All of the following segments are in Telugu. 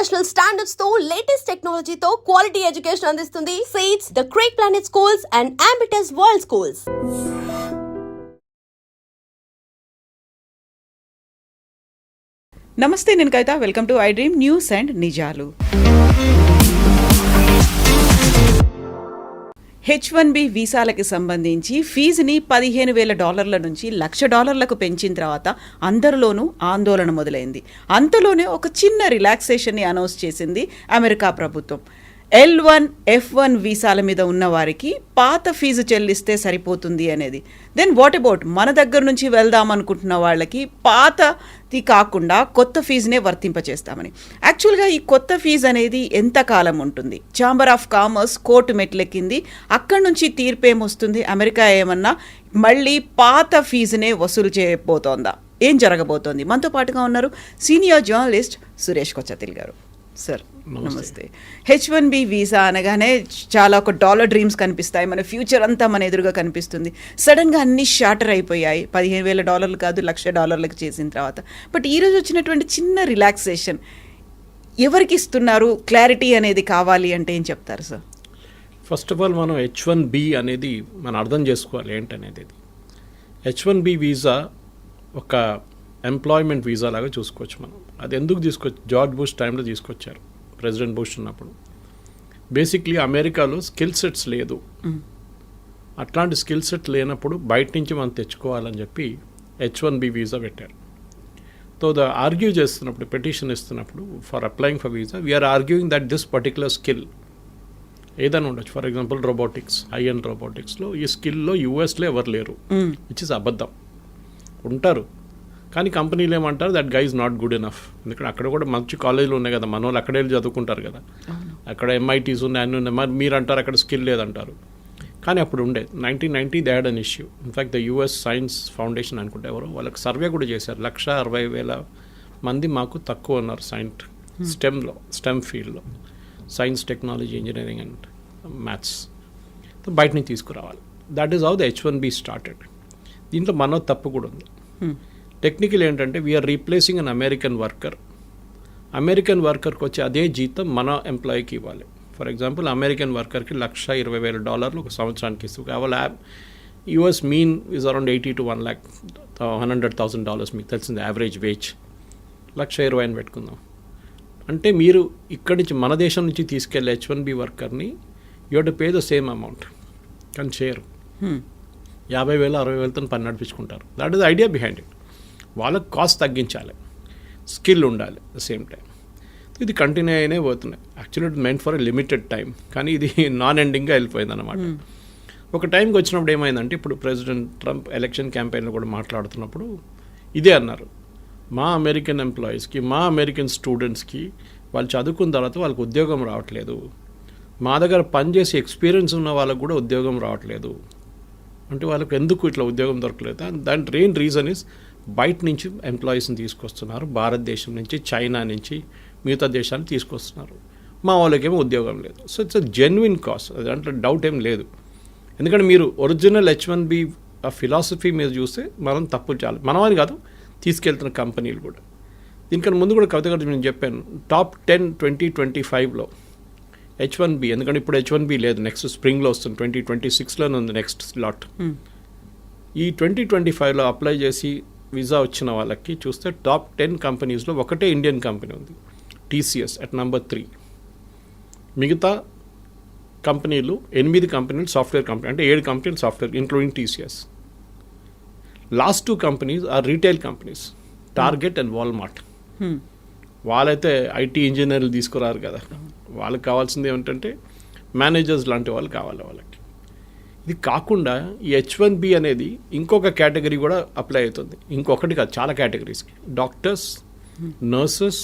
ఇంటర్నేషనల్ స్టాండర్డ్స్ తో లేటెస్ట్ టెక్నాలజీతో క్వాలిటీ ఎడ్యుకేషన్ అందిస్తుంది సీట్స్ the creek planet schools and Ambitus world schools. నమస్తే, నేను Kavitha. Welcome to I dream news and నిజాలు. H1B వీసాలకి సంబంధించి ఫీజుని $15,000 నుంచి $1,00,000 పెంచిన తర్వాత అందరిలోనూ ఆందోళన మొదలైంది. అంతలోనే ఒక చిన్న రిలాక్సేషన్ని అనౌన్స్ చేసింది అమెరికా ప్రభుత్వం. L1, F1 వీసాల మీద ఉన్న వారికి పాత ఫీజు చెల్లిస్తే సరిపోతుంది అనేది. దెన్ వాట్ అబౌట్ మన దగ్గర నుంచి వెళ్దాం అనుకుంటున్న వాళ్ళకి పాతది కాకుండా కొత్త ఫీజునే వర్తింపచేస్తామని. యాక్చువల్గా ఈ కొత్త ఫీజు అనేది ఎంతకాలం ఉంటుంది? ఛాంబర్ ఆఫ్ కామర్స్ కోర్టు మెట్లెక్కింది. అక్కడి నుంచి తీర్పేమొస్తుంది? అమెరికా ఏమన్నా మళ్ళీ పాత ఫీజునే వసూలు చేయబోతోందా? ఏం జరగబోతోంది? మనతో పాటుగా ఉన్నారు సీనియర్ జర్నలిస్ట్ సురేష్ కొచ్చతిల్ గారు. సార్ నమస్తే. H1B వీసా అనగానే చాలా ఒక డాలర్ డ్రీమ్స్ కనిపిస్తాయి, మన ఫ్యూచర్ అంతా మన ఎదురుగా కనిపిస్తుంది. సడన్గా అన్ని షార్టర్ అయిపోయాయి. $15,000 కాదు $1,00,000 చేసిన తర్వాత. బట్ ఈరోజు వచ్చినటువంటి చిన్న రిలాక్సేషన్ ఎవరికి ఇస్తున్నారు? క్లారిటీ అనేది కావాలి అంటే ఏం చెప్తారు సార్? ఫస్ట్ ఆఫ్ ఆల్ మనం H1B అనేది మనం అర్థం చేసుకోవాలి ఏంటనేది. H1B వీసా ఒక ఎంప్లాయ్మెంట్ వీసా లాగా చూసుకోవచ్చు మనం. అది ఎందుకు జార్జ్ బుష్ టైంలో తీసుకొచ్చారు, ప్రెసిడెంట్ బుష్ ఉన్నప్పుడు. బేసిక్లీ అమెరికాలో స్కిల్ సెట్స్ లేదు. అట్లాంటి స్కిల్ సెట్ లేనప్పుడు బయట నుంచి మనం తెచ్చుకోవాలని చెప్పి H1B వీసా పెట్టారు. సో ఆర్గ్యూ చేస్తున్నప్పుడు, పెటిషన్ ఇస్తున్నప్పుడు for applying for visa, we're arguing that this particular skill ఏదైనా ఉండొచ్చు. For example robotics, high end రోబోటిక్స్లో ఈ స్కిల్లో యూఎస్లో ఎవరు లేరు, విచ్ ఇస్ అబద్ధం. ఉంటారు కానీ కంపెనీలు ఏమంటారు, that guy is not good enough. ఎందుకంటే అక్కడ కూడా మంచి కాలేజీలు ఉన్నాయి కదా, మన వాళ్ళు అక్కడే చదువుకుంటారు కదా, అక్కడ MITs ఉన్నాయి, అన్నీ ఉన్నాయి. మరి మీరు అంటారు అక్కడ స్కిల్ లేదంటారు. కానీ అప్పుడు ఉండే 1990 they had an issue. In fact the US science foundation అనుకుంటే ఎవరో వాళ్ళకి సర్వే కూడా చేశారు. 160,000 మంది మాకు తక్కువ ఉన్నారు స్టెమ్ ఫీల్డ్లో, science, technology, engineering and maths. బయట నుంచి తీసుకురావాలి. That is how the H1B started. దీంట్లో మనో తప్పు కూడా ఉంది. టెక్నికల్ ఏంటంటే వీఆర్ రీప్లేసింగ్ అన్ అమెరికన్ వర్కర్కి వచ్చే అదే జీతం మన ఎంప్లాయీకి ఇవ్వాలి. ఫర్ ఎగ్జాంపుల్ అమెరికన్ వర్కర్కి $120,000 ఒక సంవత్సరానికి ఇస్తూ కావాలి. US mean is around $80,000 to $100,000 మీకు తెలిసింది యావరేజ్ వేజ్. 120,000 అని పెట్టుకుందాం. అంటే మీరు ఇక్కడి నుంచి మన దేశం నుంచి తీసుకెళ్ళే H1B వర్కర్ని you have to pay the same amount. కానీ చేయరు. 50,000 60,000తో పని నడిపించుకుంటారు. That is idea behind it. వాళ్ళకి కాస్ట్ తగ్గించాలి, స్కిల్ ఉండాలి ద సేమ్ టైం. ఇది కంటిన్యూ అయినే పోతున్నాయి. Actually it meant for a limited time, కానీ ఇది నాన్ ఎండింగ్గా వెళ్ళిపోయింది అనమాట. ఒక టైంకి వచ్చినప్పుడు ఏమైందంటే, ఇప్పుడు ప్రెసిడెంట్ ట్రంప్ ఎలక్షన్ క్యాంపెయిన్లో కూడా మాట్లాడుతున్నప్పుడు ఇదే అన్నారు, మా అమెరికన్ ఎంప్లాయీస్కి, మా అమెరికన్ స్టూడెంట్స్కి వాళ్ళు చదువుకున్న తర్వాత వాళ్ళకి ఉద్యోగం రావట్లేదు, మా దగ్గర పనిచేసే ఎక్స్పీరియన్స్ ఉన్న వాళ్ళకు కూడా ఉద్యోగం రావట్లేదు. అంటే వాళ్ళకి ఎందుకు ఇట్లా ఉద్యోగం దొరకలేదు? దాని మెయిన్ రీజన్ ఇస్ బయట నుంచి ఎంప్లాయీస్ని తీసుకొస్తున్నారు, భారతదేశం నుంచి, చైనా నుంచి, మిగతా దేశాన్ని తీసుకొస్తున్నారు. మా వాళ్ళకేమో ఉద్యోగం లేదు. So it's a genuine cost, దాంట్లో డౌట్ ఏం లేదు. ఎందుకంటే మీరు ఒరిజినల్ H1B ఆ ఫిలాసఫీ మీద చూస్తే మనం తప్పు చాలా మనమని కాదు, తీసుకెళ్తున్న కంపెనీలు కూడా. దీనికన్నా ముందు కూడా కవిత గారు నేను చెప్పాను, టాప్ 10 2025లో H1B, ఎందుకంటే ఇప్పుడు H1B లేదు, నెక్స్ట్ స్ప్రింగ్లో వస్తుంది, 2026లోనే ఉంది నెక్స్ట్ స్లాట్. ఈ 2025లో అప్లై చేసి వీసా వచ్చిన వాళ్ళకి చూస్తే టాప్ 10 కంపెనీస్లో ఒకటే ఇండియన్ కంపెనీ ఉంది, TCS అట్ నెంబర్ 3. మిగతా కంపెనీలు 8 కంపెనీలు సాఫ్ట్వేర్ కంపెనీ, అంటే 7 కంపెనీలు software including TCS. Last 2 companies are retail companies, Target and Walmart. వాళ్ళైతే IT ఇంజనీర్లు తీసుకురారు కదా, వాళ్ళకి కావాల్సింది ఏమిటంటే మేనేజర్స్ లాంటి వాళ్ళు కావాలి వాళ్ళకి. ఇది కాకుండా ఈ H1B అనేది ఇంకొక కేటగిరీ కూడా అప్లై అవుతుంది. ఇంకొకటి కాదు, చాలా కేటగిరీస్కి. Doctors, nurses,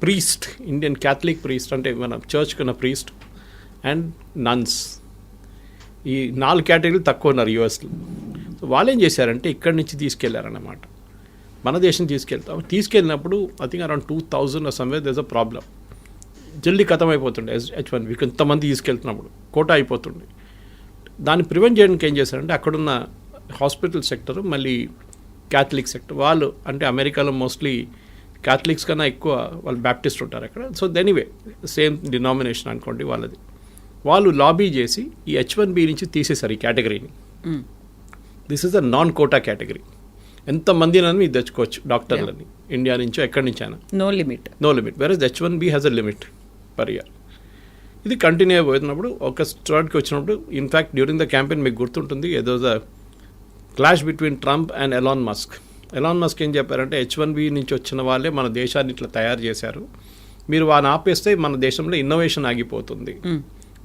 priest, Indian Catholic priest అంటే మన చర్చ్కి ఉన్న ప్రీస్ట్, అండ్ నన్స్. ఈ 4 కేటగిరీలు తక్కువ ఉన్నారు USలో. సో వాళ్ళు ఏం చేశారంటే ఇక్కడి నుంచి తీసుకెళ్లారన్నమాట, మన దేశం తీసుకెళ్ళినప్పుడు I think around 2,000 somewhere there is a problem. జల్దీ ఖతం అయిపోతుండే H1B, ఇంతమంది తీసుకెళ్తున్నప్పుడు కోటా అయిపోతుండే. దాన్ని ప్రివెంట్ చేయడానికి ఏం చేశారంటే అక్కడున్న హాస్పిటల్ సెక్టర్, మళ్ళీ క్యాథలిక్ సెక్టర్ వాళ్ళు, అంటే అమెరికాలో మోస్ట్లీ క్యాథలిక్స్ కన్నా ఎక్కువ వాళ్ళు బ్యాప్టిస్ట్ ఉంటారు అక్కడ. సో ఎనీవే సేమ్ డినామినేషన్ అనుకోండి వాళ్ళది. వాళ్ళు లాబీ చేసి ఈ H1B నుంచి తీసేశారు ఈ కేటగిరీని. This is a non quota category. ఎంతమందినని మీరు తెచ్చుకోవచ్చు డాక్టర్లని, ఇండియా నుంచో ఎక్కడి నుంచైనా, no limit. Versus H1B has a limit per year. ఇది కంటిన్యూ అయిపోతున్నప్పుడు ఒక స్టార్ట్కి వచ్చినప్పుడు ఇన్ఫ్యాక్ట్ డ్యూరింగ్ ద క్యాంపెయిన్ మీకు గుర్తుంటుంది ఏదో clash between Trump and Elon Musk ఏం చెప్పారంటే H1B నుంచి వచ్చిన వాళ్ళే మన దేశాన్ని ఇట్లా తయారు చేశారు, మీరు వాడిని ఆపేస్తే మన దేశంలో ఇన్నోవేషన్ ఆగిపోతుంది.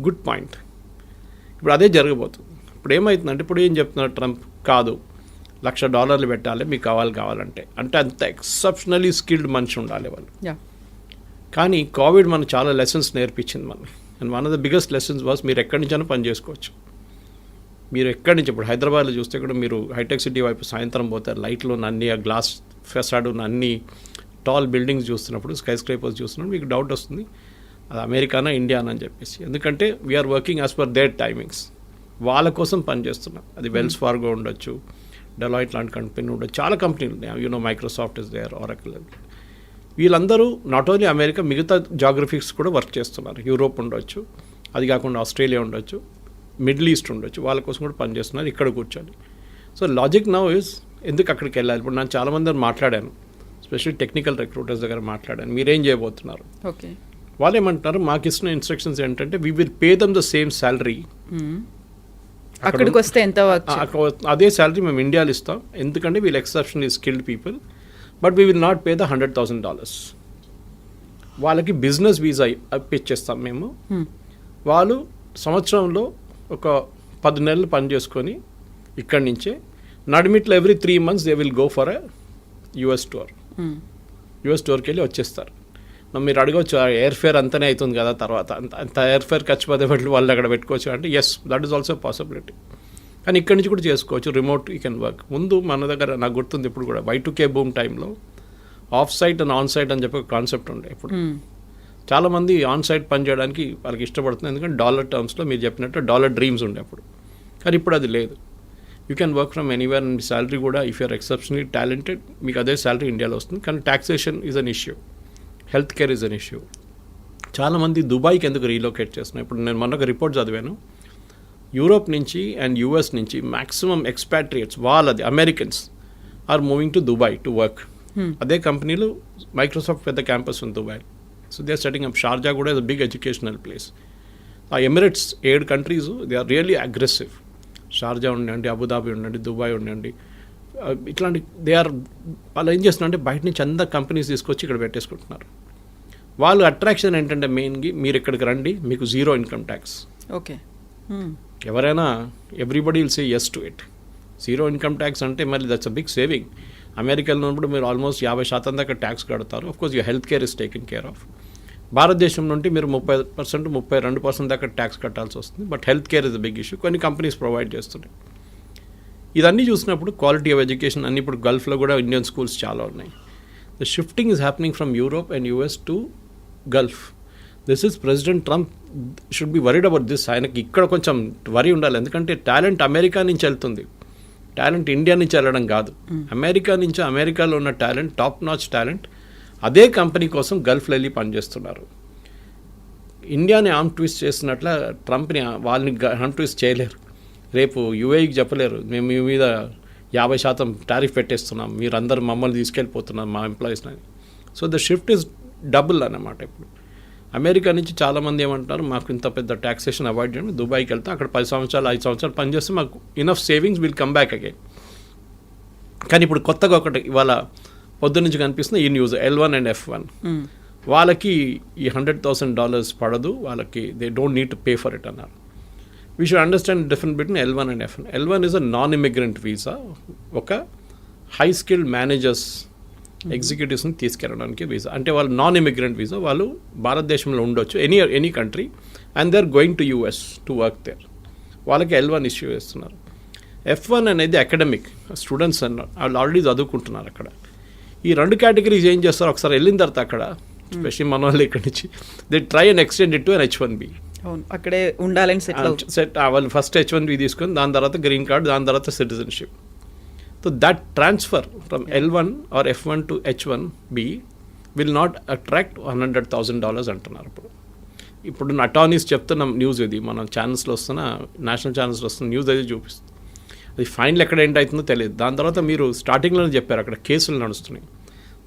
Good point. ఇప్పుడు అదే జరగబోతుంది. ఇప్పుడు ఏమవుతుందంటే ఇప్పుడు ఏం చెప్తున్నారు ట్రంప్, కాదు $1,00,000 పెట్టాలి మీకు కావాలంటే, అంటే అంత ఎక్సెప్షనలీ స్కిల్డ్ మనిషి ఉండాలి వాళ్ళు. కానీ కోవిడ్ మనకు చాలా లెసన్స్ నేర్పించింది మనకి. And one of the biggest lessons was మీరు ఎక్కడి నుంచైనా పని చేసుకోవచ్చు. మీరు ఎక్కడి నుంచి ఇప్పుడు హైదరాబాద్లో చూస్తే కూడా మీరు హైటెక్ సిటీ వైపు సాయంత్రం పోతారు, లైట్లు ఉన్న అన్ని, ఆ గ్లాస్ ఫెసాడ్ ఉన్న అన్ని టాల్ బిల్డింగ్స్ చూస్తున్నప్పుడు, స్కై స్క్రేపర్స్ చూస్తున్నప్పుడు మీకు డౌట్ వస్తుంది అది అమెరికానా ఇండియానా అని చెప్పేసి. ఎందుకంటే we're working as per their timings. వాళ్ళ కోసం పని చేస్తున్నాం. అది వెల్స్ ఫార్గో ఉండొచ్చు, డెలాయిట్ లాంటి కంపెనీ ఉండొచ్చు, చాలా కంపెనీలు ఉన్నాయి, మైక్రోసాఫ్ట్ ఇస్ దేర్, ఆరకిల్. వీళ్ళందరూ నాట్ ఓన్లీ అమెరికా, మిగతా జాగ్రఫిక్స్ కూడా వర్క్ చేస్తున్నారు. యూరోప్ ఉండొచ్చు, అది కాకుండా ఆస్ట్రేలియా ఉండొచ్చు, మిడిల్ ఈస్ట్ ఉండొచ్చు, వాళ్ళ కోసం కూడా పనిచేస్తున్నారు ఇక్కడ కూర్చొని. సో లాజిక్ నౌ ఇస్ ఎందుకు అక్కడికి వెళ్ళాలి. ఇప్పుడు నేను చాలామంది మాట్లాడాను, ఎస్పెషల్లీ టెక్నికల్ రిక్రూటర్స్ దగ్గర మాట్లాడాను, మీరేం చేయబోతున్నారు. ఓకే, వాళ్ళు ఏమంటున్నారు, మాకు ఇస్తున్న ఇన్స్ట్రక్షన్స్ ఏంటంటే we will pay them the same salary. అక్కడికి వస్తే ఎంత అదే శాలరీ మేము ఇండియాలో ఇస్తాం, ఎందుకంటే వీళ్ళు exceptionally skilled people, but we will not pay the $100,000. వాళ్ళకి బిజినెస్ వీసా ఇప్పించేస్తాం మేము. వాళ్ళు సంవత్సరంలో ఒక 10 నెలలు పని చేసుకొని ఇక్కడి నుంచే నడిమిట్లో every 3 months they will go for a US tour. US టూర్కి వెళ్ళి వచ్చేస్తారు. మీరు అడగవచ్చు ఎయిర్ ఫేర్ అంతనే అవుతుంది కదా తర్వాత, అంత ఎయిర్ ఫేర్ ఖర్చు పదేపట్లు వాళ్ళు అక్కడ పెట్టుకోవచ్చు అంటే yes, that is also possibility. కానీ ఇక్కడి నుంచి కూడా చేసుకోవచ్చు, రిమోట్ యూ కెన్ వర్క్. ముందు మన దగ్గర నాకు గుర్తుంది ఇప్పుడు కూడా Y2K బూమ్ టైంలో off site and on site అని చెప్పి ఒక కాన్సెప్ట్ ఉండే. ఇప్పుడు చాలామంది ఆన్ సైట్ పని చేయడానికి వాళ్ళకి ఇష్టపడుతుంది, ఎందుకంటే డాలర్ టర్మ్స్లో మీరు చెప్పినట్టు డాలర్ డ్రీమ్స్ ఉండే అప్పుడు. కానీ ఇప్పుడు అది లేదు. You can work from anywhere and salary కూడా ఇఫ్ యూఆర్ ఎక్సెప్షనలీ టాలెంటెడ్ మీకు అదే శాలరీ ఇండియాలో వస్తుంది. కానీ taxation is an issue, health care is an issue. చాలామంది దుబాయ్కి ఎందుకు రీలొకేట్ చేస్తున్నారు. ఇప్పుడు నేను మొన్న ఒక రిపోర్ట్ చదివాను, యూరోప్ నుంచి అండ్ US నుంచి మ్యాక్సిమం ఎక్స్పాట్రియేట్స్ వాళ్ళది Americans are moving to Dubai to work. అదే కంపెనీలు మైక్రోసాఫ్ట్ పెద్ద క్యాంపస్ ఉంది Dubai. So they are setting up. Sharjah కూడా is a big educational place. ఆ Emirates 7 countries they are really aggressive. Sharjah ఉండండి, అబుదాబి ఉండండి, దుబాయ్ ఉండండి, ఇట్లాంటి దే ఆర్ వాళ్ళు ఏం చేస్తున్నారంటే బయట నుంచి అందరు కంపెనీస్ తీసుకొచ్చి ఇక్కడ పెట్టేసుకుంటున్నారు. వాళ్ళు అట్రాక్షన్ ఏంటంటే మెయిన్గా మీరు ఇక్కడికి రండి, మీకు 0 ఇన్కమ్ ట్యాక్స్. ఓకే, ఎవరైనా everybody will say yes to it. 0 income tax అంటే మళ్ళీ దట్స్ అ బిగ్ సేవింగ్. అమెరికాలో ఉన్నప్పుడు మీరు ఆల్మోస్ట్ 50% దాకా ట్యాక్స్ కడతారు. Of course you health care is taken care of. భారతదేశం నుండి మీరు 30%, 32% దాకా ట్యాక్స్ కట్టాల్సి వస్తుంది. But health care is the big issue. కొన్ని కంపెనీస్ ప్రొవైడ్ చేస్తున్నాయి. ఇదన్నీ చూసినప్పుడు క్వాలిటీ ఆఫ్ ఎడ్యుకేషన్ అన్ని ఇప్పుడు గల్ఫ్లో కూడా ఇండియన్ స్కూల్స్ చాలా ఉన్నాయి. The shifting is happening from Europe and US to Gulf. This is president Trump should be worried about this. ఆయనకి ఇక్కడ కొంచెం వరీ ఉండాలి, ఎందుకంటే టాలెంట్ అమెరికా నుంచి వెళ్తుంది, టాలెంట్ ఇండియా నుంచి వెళ్ళడం కాదు. అమెరికా నుంచి, అమెరికాలో ఉన్న టాలెంట్, టాప్ నాచ్ టాలెంట్ అదే కంపెనీ కోసం గల్ఫ్లో వెళ్ళి పనిచేస్తున్నారు. ఇండియాని ఆర్మ్ ట్విస్ట్ చేసినట్ల ట్రంప్ని వాళ్ళని ఆర్మ్ ట్విస్ట్ చేయలేరు. రేపు UAEకి చెప్పలేరు మేము మీ మీద 50% టారిఫ్ పెట్టేస్తున్నాం, మీరందరూ మమ్మల్ని తీసుకెళ్ళిపోతున్నాం మా ఎంప్లాయీస్ని. So the shift is double అన్నమాట. ఇప్పుడు అమెరికా నుంచి చాలామంది ఏమంటారు, మాకు ఇంత పెద్ద ట్యాక్సేషన్ అవాయిడ్ చేయండి, దుబాయ్కి వెళ్తాం, అక్కడ 10 సంవత్సరాలు 5 సంవత్సరాలు పనిచేస్తే మాకు enough savings will come back again. కానీ ఇప్పుడు కొత్తగా ఒకటి ఇవాళ పొద్దు నుంచి కనిపిస్తుంది ఈ న్యూస్, L1 అండ్ F1 వాళ్ళకి ఈ $100,000 పడదు, వాళ్ళకి they don't need to pay for it అన్నారు. We should understand difference between L1 and F1. L1 is a non immigrant visa, ఒక హై స్కిల్డ్ మేనేజర్స్ ఎగ్జిక్యూటివ్స్ని తీసుకెళ్ళడానికి వీసా. అంటే వాళ్ళు నాన్ ఇమిగ్రెంట్ వీసా, వాళ్ళు భారతదేశంలో ఉండొచ్చు any country and they are going to US to work there. వాళ్ళకి L1 ఇష్యూ చేస్తున్నారు. F1 అనేది అకాడమిక్ స్టూడెంట్స్ అన్నారు, వాళ్ళు ఆల్రెడీ చదువుకుంటున్నారు అక్కడ. ఈ 2 కేటగిరీస్ ఏం చేస్తారు, ఒకసారి వెళ్ళిన తర్వాత అక్కడ స్పెషల్లీ మన వాళ్ళు ఇక్కడి నుంచి they try and extend it to an H1B. అక్కడే ఉండాలని సెట్ వాళ్ళు ఫస్ట్ H1B తీసుకొని దాని తర్వాత గ్రీన్ కార్డ్, దాని తర్వాత citizenship. So that transfer from L1 or F1 to H1B will not attract $100,000 అంటున్నారు. ఇప్పుడు అటార్నీస్ చెప్తున్న న్యూస్ ఇది, మన ఛానల్స్లో వస్తున్న, నేషనల్ ఛానల్స్లో వస్తున్న న్యూస్ అది చూపిస్తుంది. అది ఫైనల్ ఎక్కడ ఏంటవుతుందో తెలియదు. దాని తర్వాత మీరు స్టార్టింగ్లోనే చెప్పారు అక్కడ కేసులు నడుస్తున్నాయి.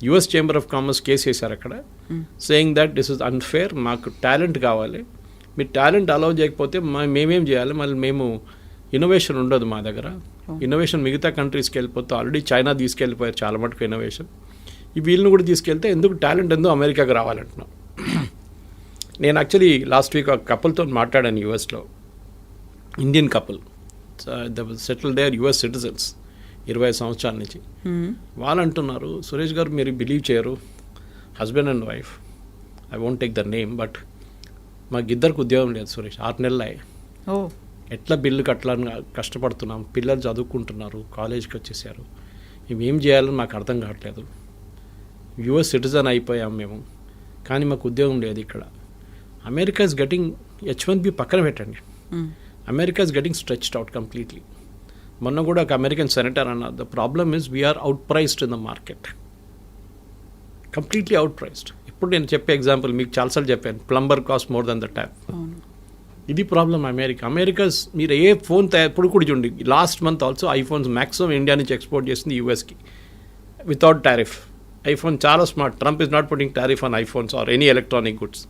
US chamber of commerce case వేశారు అక్కడ, saying that this is unfair, మాకు టాలెంట్ కావాలి, మీరు టాలెంట్ అలౌ చేయకపోతే మేమేం చేయాలి, మళ్ళీ మేము ఇన్నోవేషన్ ఉండదు మా దగ్గర. ఇన్నోవేషన్ మిగతా కంట్రీస్కి వెళ్ళిపోతే ఆల్రెడీ చైనా తీసుకెళ్ళిపోయారు చాలా మటుకు ఇన్నోవేషన్, ఈ వీళ్ళని కూడా తీసుకెళ్తే ఎందుకు టాలెంట్ ఎందుకు అమెరికాకి రావాలంటున్నాం. నేను యాక్చువల్లీ లాస్ట్ వీక్ ఒక కపుల్తో మాట్లాడాను యూఎస్లో, Indian couple, settle there US citizens 20 సంవత్సరాల నుంచి. వాళ్ళు అంటున్నారు, సురేష్ గారు మీరు బిలీవ్ చేయరు, husband and wife, I won't take the name, but మాకు ఇద్దరికి ఉద్యోగం లేదు సురేష్, 6 నెలలు అయ్యాయి. ఎట్లా బిల్లు కట్టాలని కష్టపడుతున్నాం, పిల్లలు చదువుకుంటున్నారు, కాలేజ్కి వచ్చేసారు, మేమేం చేయాలని మాకు అర్థం కావట్లేదు. యుఎస్ సిటిజన్ అయిపోయాం మేము, కానీ మాకు ఉద్యోగం లేదు ఇక్కడ. అమెరికా ఇస్ గెటింగ్ H1B పక్కన పెట్టండి, America is getting stretched out completely. మొన్న కూడా ఒక అమెరికన్ సెనేటర్ అన్నారు, the problem is we're out priced in the market, completely out priced. ఇప్పుడు నేను చెప్పే ఎగ్జాంపుల్ మీకు చాలాసార్లు చెప్పాను, plumber cost more than the tap. ఇది ప్రాబ్లం అమెరికాస్. మీరు ఏ ఫోన్ ఇప్పుడు కూడా చూడండి, last month also iPhones maximum India నుంచి ఎక్స్పోర్ట్ చేసింది యూఎస్కి వితౌట్ టారిఫ్. ఐఫోన్ చాలా smart, Trump is not putting tariff on iPhones or any electronic goods.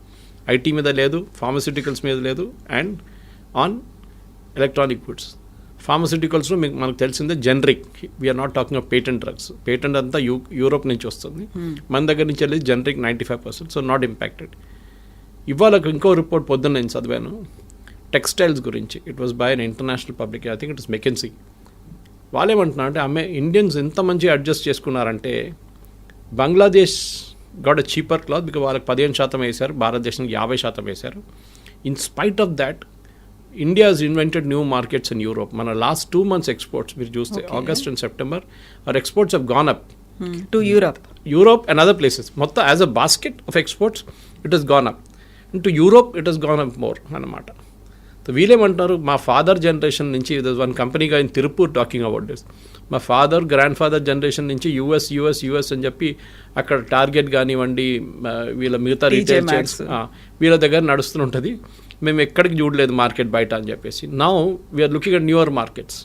IT మీద లేదు, ఫార్మస్యూటికల్స్ మీద లేదు, అండ్ ఆన్ ఎలక్ట్రానిక్ గుడ్స్. ఫార్మస్యూటికల్స్లో మీకు మనకు తెలిసిందే generic, we're not talking of patent drugs. Patent అంతా యూరోప్ నుంచి వస్తుంది, మన దగ్గర నుంచి వెళ్ళి జనరిక్ 95%, సో నాట్ ఇంపాక్టెడ్. ఇవాళ ఇంకో రిపోర్ట్ పొద్దున్న నేను చదివాను టెక్స్టైల్స్ గురించి, it was by an international public, I think it is McKinsey. వాళ్ళేమంటున్నారు అంటే ఇండియన్స్ ఎంత మంచిగా అడ్జస్ట్ చేసుకున్నారంటే, Bangladesh got a cheaper cloth because వాళ్ళకి 15% వేశారు, భారతదేశానికి 50% వేశారు. In spite of that India has invented new markets in Europe. మన లాస్ట్ 2 months ఎక్స్పోర్ట్స్ మీరు చూస్తే August and September our exports have gone up to Europe and other places. మొత్తం as a basket of exports it has gone up. To Europe it has gone up more అన్నమాట. సో వీళ్ళేమంటున్నారు, మా ఫాదర్ జనరేషన్ నుంచి వన్ కంపెనీగా in Tiruppur talking about this, మా ఫాదర్ గ్రాండ్ ఫాదర్ జనరేషన్ నుంచి యూఎస్ అని చెప్పి అక్కడ టార్గెట్ కానివ్వండి, వీళ్ళ మిగతా రీటైల్ చైన్స్ వీళ్ళ దగ్గర నడుస్తుంటుంది, మేము ఎక్కడికి చూడలేదు మార్కెట్ బయట అని చెప్పేసి. Now we're looking at newer markets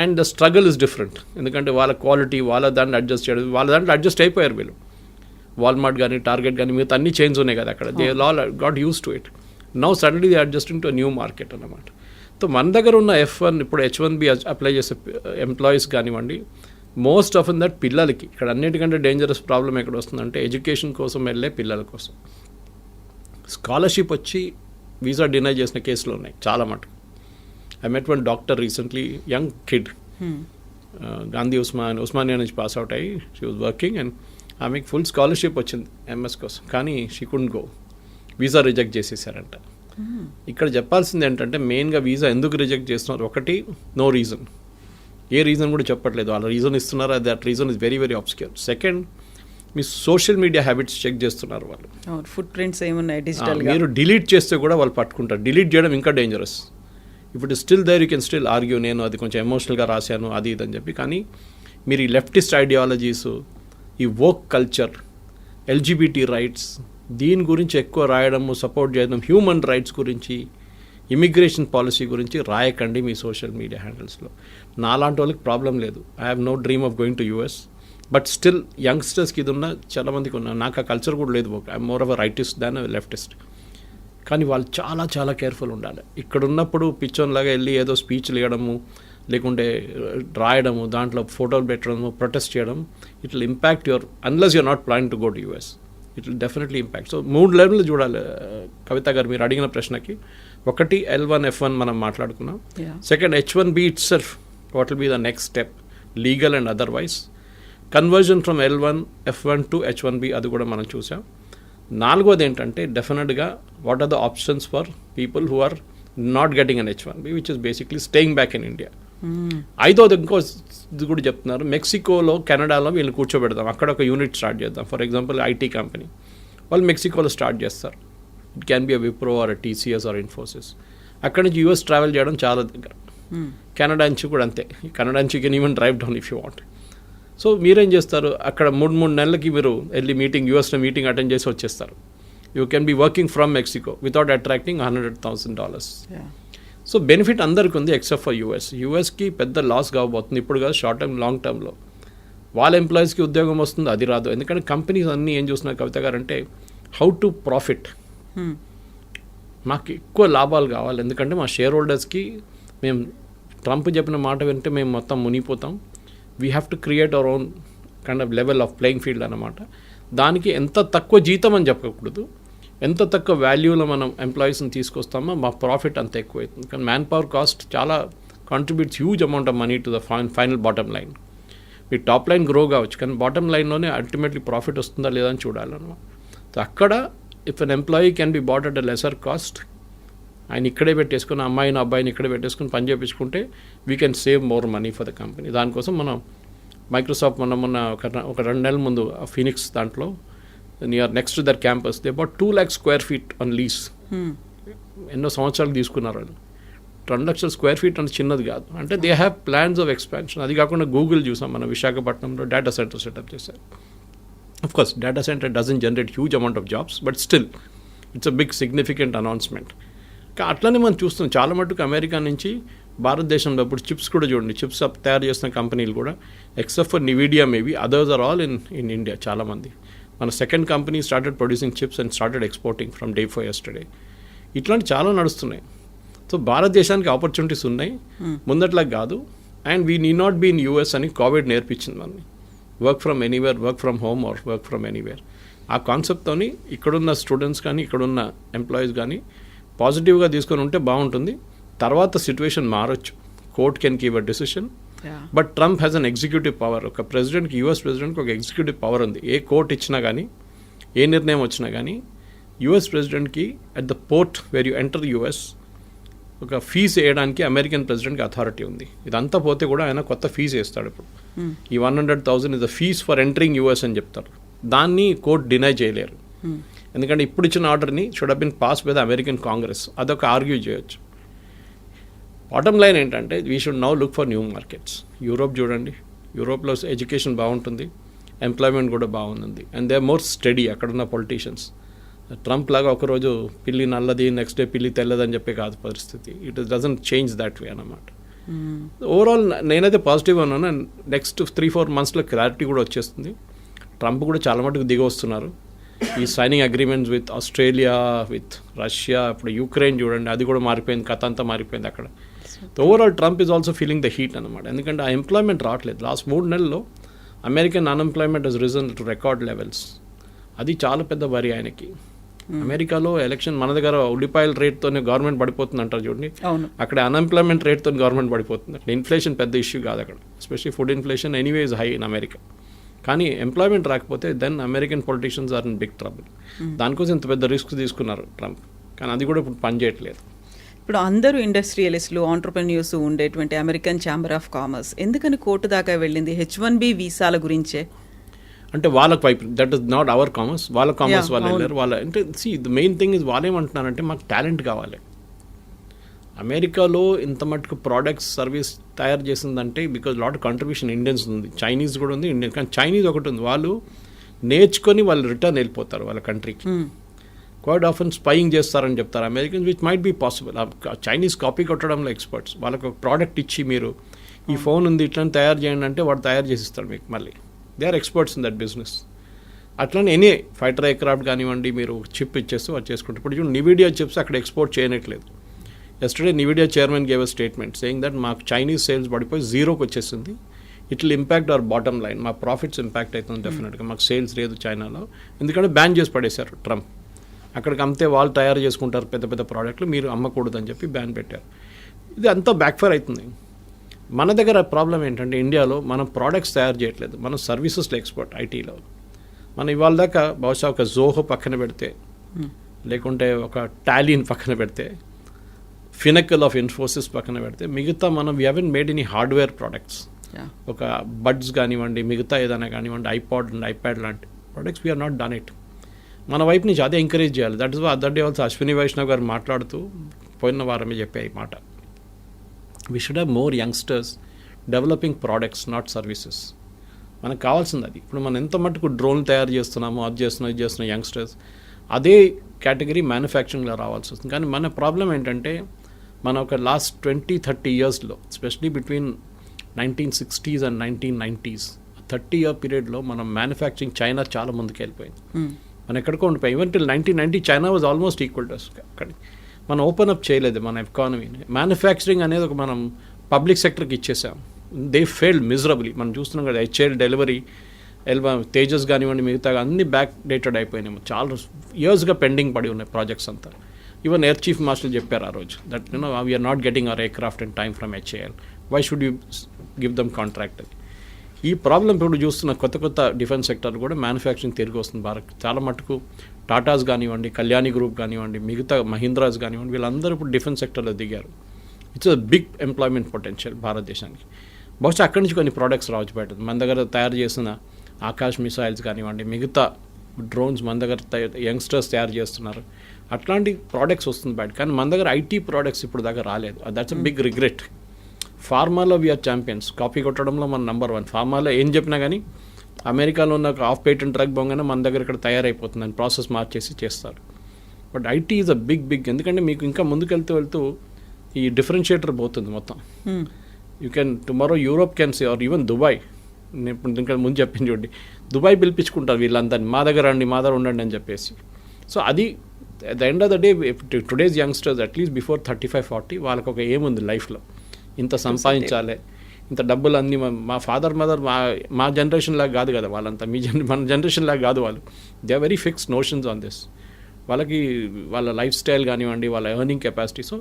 and the struggle is different. ఎందుకంటే వాళ్ళ క్వాలిటీ వాళ్ళ దాంట్లో అడ్జస్ట్ చేయడం, వాళ్ళ దాంట్లో అడ్జస్ట్ అయిపోయారు వీళ్ళు. వాల్మార్ట్ కానీ టార్గెట్ కానీ మిగతా అన్ని చైన్స్ ఉన్నాయి కదా అక్కడ, they all got use to it. Now suddenly they adjusting to new market అన్నమాట. సో మన దగ్గర ఉన్న F1 ఇప్పుడు H1B అప్లై చేసే ఎంప్లాయీస్ కానివ్వండి, మోస్ట్ ఆఫ్ దట్ పిల్లలకి ఇక్కడ అన్నిటికంటే డేంజరస్ ప్రాబ్లం ఎక్కడ వస్తుందంటే ఎడ్యుకేషన్ కోసం వెళ్ళే పిల్లల కోసం స్కాలర్షిప్ వచ్చి వీసా డినై చేసిన కేసులు ఉన్నాయి చాలా మటుకు. I met one doctor recently, young kid, Gandhi Osmania నుంచి పాస్ అవుట్ అయ్యి షీ వాజ్ వర్కింగ్ అండ్ ఆమెకి ఫుల్ స్కాలర్షిప్ వచ్చింది ఎంఎస్ కోసం, కానీ she couldn't go, visa reject చేసేసారంట. ఇక్కడ చెప్పాల్సింది ఏంటంటే మెయిన్గా వీసా ఎందుకు రిజెక్ట్ చేస్తున్నారు, ఒకటి నో రీజన్, ఏ రీజన్ కూడా చెప్పట్లేదు, వాళ్ళ రీజన్ ఇస్తున్నారు, that reason is very very obscure. Second, మీ సోషల్ మీడియా హ్యాబిట్స్ చెక్ చేస్తున్నారు వాళ్ళు, ఫుట్ ప్రింట్స్ ఏమున్నాయి డిజిటల్, మీరు డిలీట్ చేస్తే కూడా వాళ్ళు పట్టుకుంటారు. డిలీట్ చేయడం ఇంకా డేంజరస్. ఇప్పుడు still there you can still argue, నేను అది కొంచెం ఎమోషనల్గా రాశాను అది ఇది అని చెప్పి, కానీ మీరు ఈ లెఫ్టిస్ట్ ఐడియాలజీస్, ఈ వోక్ కల్చర్, ఎల్జిబిటీ రైట్స్, దీని గురించి ఎక్కువ రాయడము, సపోర్ట్ చేయడం, హ్యూమన్ రైట్స్ గురించి, ఇమిగ్రేషన్ పాలసీ గురించి రాయకండి మీ సోషల్ మీడియా హ్యాండిల్స్లో. నాలాంటి వాళ్ళకి ప్రాబ్లం లేదు, I have no dream of going to US, but still యంగ్స్టర్స్కి ఇది ఉన్న చాలామందికి ఉన్నా, నాకు ఆ కల్చర్ కూడా లేదు, I'm more of a rightist than leftist. కానీ వాళ్ళు చాలా చాలా కేర్ఫుల్ ఉండాలి. ఇక్కడ ఉన్నప్పుడు పిచ్చోన్లాగా వెళ్ళి ఏదో స్పీచ్లు ఇవ్వడము, లేకుంటే రాయడము, దాంట్లో ఫోటోలు పెట్టడము, ప్రొటెస్ట్ చేయడం, it will impact your, unless you're not planning to go to US, it will definitely impact. So 3 లెవెల్లు చూడాలి కవిత గారు మీరు అడిగిన ప్రశ్నకి. ఒకటి L1 F1 మనం మాట్లాడుకున్నాం. Second H1B itself, what will be the next step legal and otherwise. Conversion from L1 F1 to H1B అది కూడా మనం చూసాం. 4వది ఏంటంటే డెఫినెట్గా what are the options for people who are not getting an H1B which is basically staying back in India. 5వది ఇంకో ఇది కూడా చెప్తున్నారు, మెక్సికోలో కెనడాలో వీళ్ళని కూర్చోబెడదాం, అక్కడ ఒక యూనిట్ స్టార్ట్ చేద్దాం. ఫర్ ఎగ్జాంపుల్ ఐటీ కంపెనీ వాళ్ళు మెక్సికోలో స్టార్ట్ చేస్తారు, it can be a Wipro or TCS or Infosys. అక్కడ నుంచి యూఎస్ ట్రావెల్ చేయడం చాలా దగ్గర. కెనడా నుంచి కూడా అంతే, కెనడా నుంచి can even drive down if you want. So మీరేం చేస్తారు, అక్కడ 3 నెలలకి మీరు వెళ్ళి యూఎస్లో మీటింగ్ అటెండ్ చేసి వచ్చేస్తారు. You can be working from Mexico without attracting $100,000. So benefit అందరికీ ఉంది ఎక్సెప్ట్ ఫర్ యూఎస్కి పెద్ద లాస్ కాబోతుంది ఇప్పుడు కాదు, షార్ట్ టర్మ్ లాంగ్ టర్మ్లో వాళ్ళ ఎంప్లాయీస్కి ఉద్యోగం వస్తుంది, అది రాదు. ఎందుకంటే కంపెనీస్ అన్నీ ఏం చూస్తున్నారు కవిత గారు అంటే హౌ టు ప్రాఫిట్. మాకు ఎక్కువ లాభాలు కావాలి, ఎందుకంటే మా షేర్ హోల్డర్స్కి మేము ట్రంప్ చెప్పిన మాట వింటే మేము మొత్తం మునిగిపోతాం. We have to create our own kind of level of playing field అన్నమాట. దానికి ఎంత తక్కువ జీతం అని చెప్పకూడదు, ఎంత తక్కువ వాల్యూలో మనం ఎంప్లాయీస్ని తీసుకొస్తామో మా ప్రాఫిట్ అంత ఎక్కువ అవుతుంది. కానీ మ్యాన్ పవర్ కాస్ట్ చాలా contributes huge amount of money to the final bottom line. మీ టాప్ లైన్ గ్రో కావచ్చు, కానీ బాటమ్ లైన్లోనే అల్టిమేట్లీ ప్రాఫిట్ వస్తుందా లేదా అని చూడాలన్నమాట. సో అక్కడ if an employee can be bought at a lesser cost, ఆయన ఇక్కడే పెట్టేసుకుని అమ్మాయిని అబ్బాయిని ఇక్కడే పెట్టేసుకుని పని చేయించుకుంటే we can save more money for the company. దానికోసం మనం మైక్రోసాఫ్ట్ మొన్న ఒక 2 నెలల ముందు ఫీనిక్స్ దాంట్లో near next to their campus they about 2 lakh square feet on lease. ఎన్నో సంవత్సరాలు తీసుకున్నారు వాళ్ళు. 2 లక్షల స్క్వేర్ ఫీట్ అంటే చిన్నది కాదు. అంటే they have plans of expansion. అది కాకుండా గూగుల్ చూసాం మనం విశాఖపట్నంలో డేటా సెంటర్ సెటప్ చేశారు. Of course, data center doesn't generate huge amount of jobs, but still, it's a big significant announcement. అట్లనే మనం చూస్తున్నాం చాలా మటుకు అమెరికా నుంచి భారతదేశంలో ఇప్పుడు చిప్స్ కూడా చూడండి, చిప్స్ తయారు చేస్తున్న కంపెనీలు కూడా except for Nvidia maybe others are all in India. చాలామంది మన second company started producing chips and started exporting from day for yesterday. ఇట్లాంటి చాలా నడుస్తున్నాయి. సో భారతదేశానికి ఆపర్చునిటీస్ ఉన్నాయి, ముందట్లా కాదు. And we need not be in US అని కోవిడ్ నేర్పించింది మనని. Work from anywhere, work from home or work from anywhere. ఆ కాన్సెప్ట్తోని ఇక్కడున్న స్టూడెంట్స్ కానీ ఇక్కడున్న ఎంప్లాయీస్ కానీ పాజిటివ్గా తీసుకొని ఉంటే బాగుంటుంది. తర్వాత సిచ్యువేషన్ మారొచ్చు, court can give a decision. But Trump has an executive power. ఒక ప్రెసిడెంట్కి, యూఎస్ ప్రెసిడెంట్కి ఒక ఎగ్జిక్యూటివ్ పవర్ ఉంది. ఏ కోర్ట్ ఇచ్చినా కానీ, ఏ నిర్ణయం వచ్చినా కానీ యూఎస్ ప్రెసిడెంట్కి at the port where you enter US ఒక ఫీజు వేయడానికి అమెరికన్ ప్రెసిడెంట్కి అథారిటీ ఉంది. ఇదంతా పోతే కూడా ఆయన కొత్త ఫీజు వేస్తాడు. ఇప్పుడు ఈ 100,000 is the fees for entering US అని చెప్తారు. దాన్ని కోర్ట్ డినై చేయలేరు, ఎందుకంటే ఇప్పుడు ఇచ్చిన ఆర్డర్ని should have been pass by the American Congress. అదొక ఆర్గ్యూ చేయొచ్చు. బాటమ్ లైన్ ఏంటంటే we should now look for new markets. Europe చూడండి, యూరోప్లో ఎడ్యుకేషన్ బాగుంటుంది, ఎంప్లాయ్మెంట్ కూడా బాగుంది, and they are more study అక్కడున్న పొలిటీషియన్స్. ట్రంప్ లాగా ఒకరోజు పిల్లి నల్లది, నెక్స్ట్ డే పిల్లి తెల్లదని చెప్పే కాదు పరిస్థితి. It doesn't change that way అన్నమాట. ఓవరాల్ నేనైతే పాజిటివ్గా ఉన్నాను. నెక్స్ట్ 3-4 monthsలో క్లారిటీ కూడా వచ్చేస్తుంది. ట్రంప్ కూడా చాలా మటుకు దిగి వస్తున్నారు. ఈ signing agreements with Australia, with Russia, ఇప్పుడు యుక్రెయిన్ చూడండి, అది కూడా మారిపోయింది, కథ అంతా మారిపోయింది అక్కడ. Overall Trump is also feeling the heat అనమాట. ఎందుకంటే ఆ ఎంప్లాయ్మెంట్ రావట్లేదు. లాస్ట్ 3 నెలల్లో American unemployment has risen to record levels. అది చాలా పెద్ద వరి ఆయనకి. అమెరికాలో ఎలక్షన్ మన దగ్గర ఉల్లిపాయల రేట్తోనే గవర్నమెంట్ పడిపోతుంది అంటారు చూడండి, అక్కడ అన్ఎంప్లాయ్మెంట్ రేట్తో గవర్నమెంట్ పడిపోతుంది. అక్కడ ఇన్ఫ్లేషన్ పెద్ద ఇష్యూ కాదు అక్కడ, especially food inflation anyways high in America. కానీ ఎంప్లాయ్మెంట్ రాకపోతే then American politicians are in big trouble. దానికోసం ఇంత పెద్ద రిస్క్ తీసుకున్నారు ట్రంప్, కానీ అది కూడా ఇప్పుడు పనిచేయట్లేదు. ఇప్పుడు అందరూ ఇండస్ట్రియలిస్టులు, ఆంటర్ప్రెన్యూర్స్ ఉండేటువంటి అమెరికన్ ఛాంబర్ ఆఫ్ కామర్స్ ఎందుకని కోర్టు దాకా వెళ్ళింది? H-1B వీసాల గురించే. అంటే వాళ్ళకి వైపు that is not our commerce, వాళ్ళ కామర్స్ వాళ్ళు వెళ్ళారు. వాళ్ళ అంటే ద మెయిన్ థింగ్ ఇస్ వాళ్ళు ఏమంటున్నారంటే మాకు టాలెంట్ కావాలి. అమెరికాలో ఇంత మటుకు ప్రోడక్ట్స్ సర్వీస్ తయారు చేసిందంటే బికాజ్ లాట్ కంట్రిబ్యూషన్ ఇండియన్స్ ఉంది, చైనీస్ కూడా ఉంది, ఇండియన్. కానీ చైనీస్ ఒకటి ఉంది, వాళ్ళు నేర్చుకొని వాళ్ళు రిటర్న్ వెళ్ళిపోతారు వాళ్ళ కంట్రీకి. క్వైట్ ఆఫెన్ స్పైయింగ్ చేస్తారని చెప్తారు Americans, which might be possible. Chinese copy కొట్టడంలో ఎక్స్పర్ట్స్. వాళ్ళకి ఒక ప్రోడక్ట్ ఇచ్చి మీరు ఈ ఫోన్ ఉంది ఇట్లా తయారు చేయండి అంటే వాడు తయారు చేసిస్తాడు మీకు. మళ్ళీ they are experts in that business. అట్లనే ఎనీ ఫైటర్ ఎయిర్క్రాఫ్ట్ కానివ్వండి, మీరు చిప్ ఇచ్చేస్తే వాళ్ళు చేసుకుంటారు. ఇప్పుడు చూడండి నివిడియా చిప్స్ అక్కడ ఎక్స్పోర్ట్ చేయనట్లేదు. Yesterday Nvidia chairman gave a statement saying that మాకు చైనీస్ సేల్స్ పడిపోయి 0కి వచ్చేసింది. It will impact our bottom line, మా ప్రాఫిట్స్ ఇంపాక్ట్ అవుతుంది డెఫినెట్గా. మాకు సేల్స్ లేదు చైనాలో, ఎందుకంటే బ్యాన్ చేసి పడేశారు ట్రంప్. అక్కడికి అమ్మితే వాళ్ళు తయారు చేసుకుంటారు పెద్ద పెద్ద ప్రోడక్ట్లు, మీరు అమ్మకూడదని చెప్పి బ్యాన్ పెట్టారు. ఇది అంతా బ్యాక్ఫైర్ అవుతుంది. మన దగ్గర ప్రాబ్లం ఏంటంటే ఇండియాలో మనం ప్రోడక్ట్స్ తయారు చేయట్లేదు, మనం సర్వీసెస్లో ఎక్స్పర్ట్. ఐటీలో మనం ఇవాళ దాకా బహుశా ఒక జోహో పక్కన పెడితే, లేకుంటే ఒక టాలీన్ పక్కన పెడితే, ఫినకల్ ఆఫ్ ఇన్ఫోసిస్ పక్కన పెడితే, మిగతా మనం we haven't made any hardware products. ఒక బడ్స్ కానివ్వండి, మిగతా ఏదైనా కానివ్వండి, ఐపాడ్ అండ్ ఐప్యాడ్ లాంటి products we're not done it. మన వైపు నుంచి అదే ఎంకరేజ్ చేయాలి. That is other day also Ashwini Vaishnaw గారు మాట్లాడుతూ పోయిన వారమే చెప్పే ఈ మాట. We should have more youngsters developing products, not services. మనకు కావాల్సింది అది. ఇప్పుడు మనం ఎంత మటుకు డ్రోన్ తయారు చేస్తున్నామో, అది చేస్తున్న యంగ్స్టర్స్ అదే కేటగిరీ మ్యానుఫ్యాక్చరింగ్లో రావాల్సి వస్తుంది. కానీ మన ప్రాబ్లం ఏంటంటే మన ఒక లాస్ట్ 20-30 ఇయర్స్లో, especially between 1960s and 1990s 30-year పీరియడ్లో మనం మ్యానుఫ్యాక్చరింగ్ చైనా చాలా ముందుకు వెళ్ళిపోయింది. మనం ఎక్కడికో ఉండిపోయి. Even till 1990 China was almost equal to us. అక్కడ మనం ఓపెన్ అప్ చేయలేదు మన ఎకానమీని. మ్యానుఫ్యాక్చరింగ్ అనేది ఒక మనం పబ్లిక్ సెక్టర్కి ఇచ్చేసాం. They failed miserably. మనం చూస్తున్నాం కదా, HAL డెలివరీ, తేజస్ కానివ్వండి, మిగతా అన్ని బ్యాక్ డేటెడ్ అయిపోయినాయి. చాలా ఇయర్స్గా పెండింగ్ పడి ఉన్నాయి ప్రాజెక్ట్స్ అంతా. ఈవెన్ ఎయిర్ చీఫ్ మార్షల్ చెప్పారు ఆ రోజు that we're not getting our aircraft in time from HAL. Why should you give them contract అని. ఈ ప్రాబ్లం ఇప్పుడు చూస్తున్న కొత్త డిఫెన్స్ సెక్టర్ కూడా మ్యానుఫ్యాక్చరింగ్ తిరిగి వస్తుంది భారత్. చాలా మటుకు టాటాస్ కానివ్వండి, కళ్యాణి గ్రూప్ కానివ్వండి, మిగతా మహీంద్రాస్ కానివ్వండి, వీళ్ళందరూ ఇప్పుడు డిఫెన్స్ సెక్టర్లో దిగారు. It's a big employment potential భారతదేశానికి. బహుశా అక్కడి నుంచి కొన్ని ప్రోడక్ట్స్ రావచ్చు బయట. మన దగ్గర తయారు చేసిన ఆకాశ్ మిసైల్స్ కానివ్వండి, మిగతా డ్రోన్స్ మన దగ్గర యంగ్స్టర్స్ తయారు చేస్తున్నారు. అట్లాంటి ప్రోడక్ట్స్ వస్తుంది బయట. కానీ మన దగ్గర ఐటీ ప్రోడక్ట్స్ ఇప్పుడు దాకా రాలేదు. That's a big regret. ఫార్మాలో వీఆర్ ఛాంపియన్స్. కాపీ కొట్టడంలో మన నెంబర్ 1. ఫార్మాలో ఏం చెప్పినా కానీ అమెరికాలో ఉన్న ఆఫ్ పేటెంట్ డ్రగ్ బొంగనే మన దగ్గర ఇక్కడ తయారైపోతుందని ప్రాసెస్ మార్చేసి చేస్తారు. But IT is a big. ఎందుకంటే మీకు ఇంకా ముందుకెళ్తూ ఈ డిఫరెన్షియేటర్ పోతుంది మొత్తం. You can tomorrow Europe can see or even Dubai. నేను ఇప్పుడు ఇంకా ముందు చెప్పింది చూడండి, దుబాయ్ పిలిపించుకుంటారు వీళ్ళందరినీ, మా దగ్గర ఉండండి అని చెప్పేసి. సో అది at the end of the day today's youngsters at least before 35-40 వాళ్ళకి ఒక ఏముంది లైఫ్లో, ఇంత సంపాదించాలి, ఇంత డబ్బులు అన్నీ. మా ఫాదర్ మదర్ మా జనరేషన్ లాగా కాదు కదా వాళ్ళంతా, మన జనరేషన్ లాగా కాదు వాళ్ళు. They are very fixed notions on this. వాళ్ళకి వాళ్ళ లైఫ్ స్టైల్ కానివ్వండి, వాళ్ళ ఎర్నింగ్ కెపాసిటీ. సో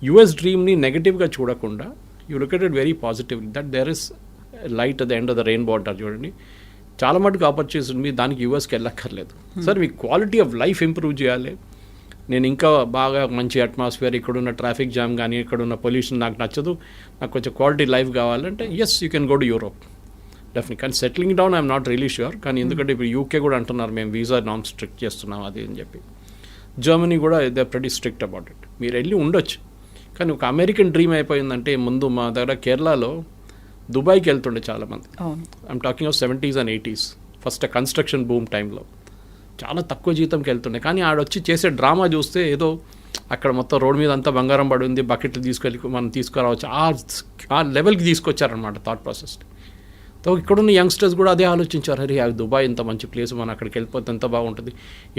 యుఎస్ డ్రీమ్ని నెగటివ్గా చూడకుండా you look at it very positively that there is light at the end of the rainbow అంటారు చూడండి. చాలా మటుకు ఆపర్చునిటీస్ ఉంది. దానికి యూఎస్కి వెళ్ళక్కర్లేదు. సార్ మీ క్వాలిటీ ఆఫ్ లైఫ్ ఇంప్రూవ్ చేయాలి, నేను ఇంకా బాగా మంచి అట్మాస్ఫియర్, ఇక్కడున్న ట్రాఫిక్ జామ్ కానీ ఇక్కడున్న పొల్యూషన్ నాకు నచ్చదు, నాకు కొంచెం క్వాలిటీ లైఫ్ కావాలంటే yes you can go to Europe definite. కానీ settling down I'm not really sure. కానీ ఎందుకంటే ఇప్పుడు యూకే కూడా అంటున్నారు మేము వీసా నామ్స్ స్ట్రిక్ట్ చేస్తున్నాం అది అని చెప్పి. జర్మనీ కూడా they are pretty strict about it. మీరు వెళ్ళి ఉండొచ్చు. కానీ ఒక అమెరికన్ డ్రీమ్ అయిపోయిందంటే ముందు మా దగ్గర కేరళలో దుబాయ్కి వెళ్తుండే చాలామంది. I'm talking of 70s and 80s first construction boom టైంలో చాలా తక్కువ జీతంకి వెళ్తుండే. కానీ ఆడొచ్చి చేసే డ్రామా చూస్తే ఏదో అక్కడ మొత్తం రోడ్ మీద అంతా బంగారం పడి ఉంది, బకెట్లు తీసుకెళ్ళి మనం తీసుకురావచ్చు, ఆ లెవెల్కి తీసుకొచ్చారనమాట థాట్ ప్రాసెస్. సో ఇక్కడున్న యంగ్స్టర్స్ కూడా అదే ఆలోచించారు, అరే దుబాయ్ ఇంత మంచి ప్లేస్, మనం అక్కడికి వెళ్ళిపోతే ఎంత బాగుంటుంది,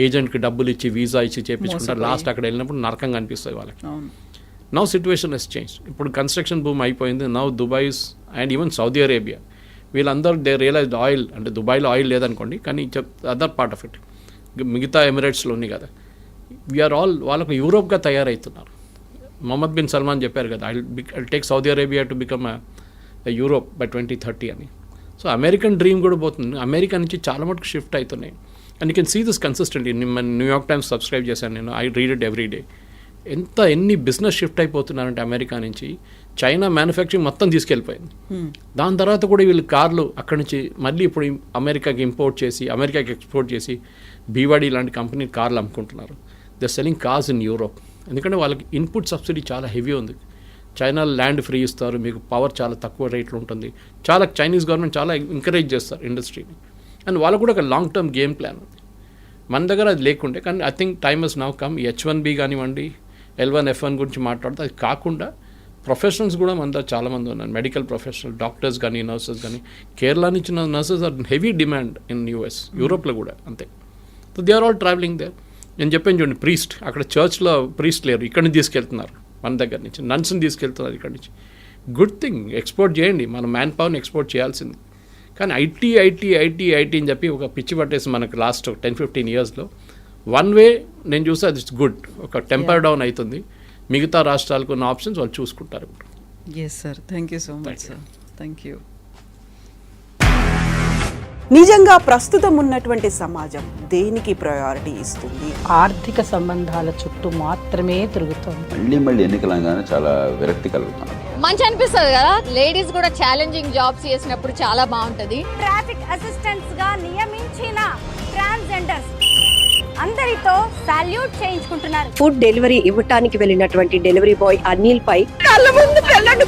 ఏజెంట్కి డబ్బులు ఇచ్చి వీసా ఇచ్చి చేయించుకుంటారు, లాస్ట్ అక్కడ వెళ్ళినప్పుడు నరకంగా అనిపిస్తుంది వాళ్ళకి. Now situation has change. ఇప్పుడు కన్స్ట్రక్షన్ బూమ్ అయిపోయింది. Now Dubais and even Saudi Arabia వీళ్ళందరూ దే రియలైజ్డ్ ఆయిల్ అంటే దుబాయ్లో ఆయిల్ లేదనుకోండి, కానీ అదర్ పార్ట్ ఆఫ్ ఇట్ మిగతా ఎమిరేట్స్లో ఉన్నాయి కదా, వీఆర్ ఆల్ వాళ్ళకు యూరోప్గా తయారవుతున్నారు. మొహమ్మద్ బిన్ సల్మాన్ చెప్పారు కదా, I take Saudi Arabia to become Europe by 2030 అని. సో అమెరికన్ డ్రీమ్ కూడా పోతుంది. అమెరికా నుంచి చాలా మటుకు షిఫ్ట్ అవుతున్నాయి. And you can see this consistently. New York Times subscribe చేశాను నేను, I read it every day. ఎన్ని బిజినెస్ షిఫ్ట్ అయిపోతున్నారంటే అమెరికా నుంచి చైనా మ్యానుఫ్యాక్చరింగ్ మొత్తం తీసుకెళ్ళిపోయింది. దాని తర్వాత కూడా వీళ్ళు కార్లు అక్కడి నుంచి మళ్ళీ ఇప్పుడు అమెరికాకి ఇంపోర్ట్ చేసి అమెరికాకి ఎక్స్పోర్ట్ చేసి బీవాడీ లాంటి కంపెనీ కార్లు అమ్ముకుంటున్నారు. They selling cars in Europe. ఎందుకంటే వాళ్ళకి ఇన్పుట్ సబ్సిడీ చాలా హెవీ ఉంది. చైనా ల్యాండ్ ఫ్రీ ఇస్తారు, మీకు పవర్ చాలా తక్కువ రేట్లో ఉంటుంది. చాలా చైనీస్ గవర్నమెంట్ చాలా ఎంకరేజ్ చేస్తారు ఇండస్ట్రీని. అండ్ వాళ్ళకు కూడా ఒక లాంగ్ టర్మ్ గేమ్ ప్లాన్ ఉంది. మన దగ్గర అది లేకుంటే, కానీ I think time has now come. H1B కానివ్వండి, L1, F1 గురించి మాట్లాడితే అది కాకుండా ప్రొఫెషనల్స్ కూడా మన దగ్గర చాలామంది ఉన్నారు. మెడికల్ ప్రొఫెషనల్, డాక్టర్స్ కానీ నర్సెస్ కానీ. కేరళ నుంచి nurses are heavy demand in US, యూరోప్లో కూడా అంతే. So they are all travelling there. నేను చెప్పాను చూడండి, ప్రీస్ట్ అక్కడ చర్చ్లో ప్రీస్ట్ లేరు, ఇక్కడి నుంచి తీసుకెళ్తున్నారు, మన దగ్గర నుంచి నన్స్ని తీసుకెళ్తున్నారు ఇక్కడి నుంచి. గుడ్ థింగ్, ఎక్స్పోర్ట్ చేయండి, మన మ్యాన్ పవర్ని ఎక్స్పోర్ట్ చేయాల్సింది. కానీ ఐటీ అని చెప్పి ఒక పిచ్చి పట్టేసి మనకు లాస్ట్ 10-15 ఇయర్స్లో వన్ వే నేను చూస్తే అది గుడ్, ఒక టెంపర్ డౌన్ అవుతుంది. మిగతా రాష్ట్రాలకు ఉన్న ఆప్షన్స్ వాళ్ళు చూసుకుంటారు. Yes sir, thank you so much sir, thank you. నిజంగా ప్రస్తుతం ఉన్నటువంటి సమాజం దేనికి ప్రయారిటీ ఇస్తుంది? ఆర్థిక సంబంధాల చుట్టూ మాత్రమే తిరుగుతుంది. మళ్ళీ ఎన్నికలంగానే చాలా విరక్తి కలుగుతాను. మంచి అనిపిస్తుంది కదా, లేడీస్ కూడా ఛాలెంజింగ్ జాబ్స్ చేసినప్పుడు చాలా బాగుంటది. ట్రాఫిక్ అసిస్టెంట్స్ గా నియమించిన ట్రాన్స్జెండర్స్ అందరితో సాల్యూట్ చేయించుకుంటున్నారు. ఫుడ్ డెలివరీ ఇవ్వటానికి వెళ్ళినటువంటి డెలివరీ బాయ్ అనిల్ పై కళ్ళ ముందు పెళ్ళండి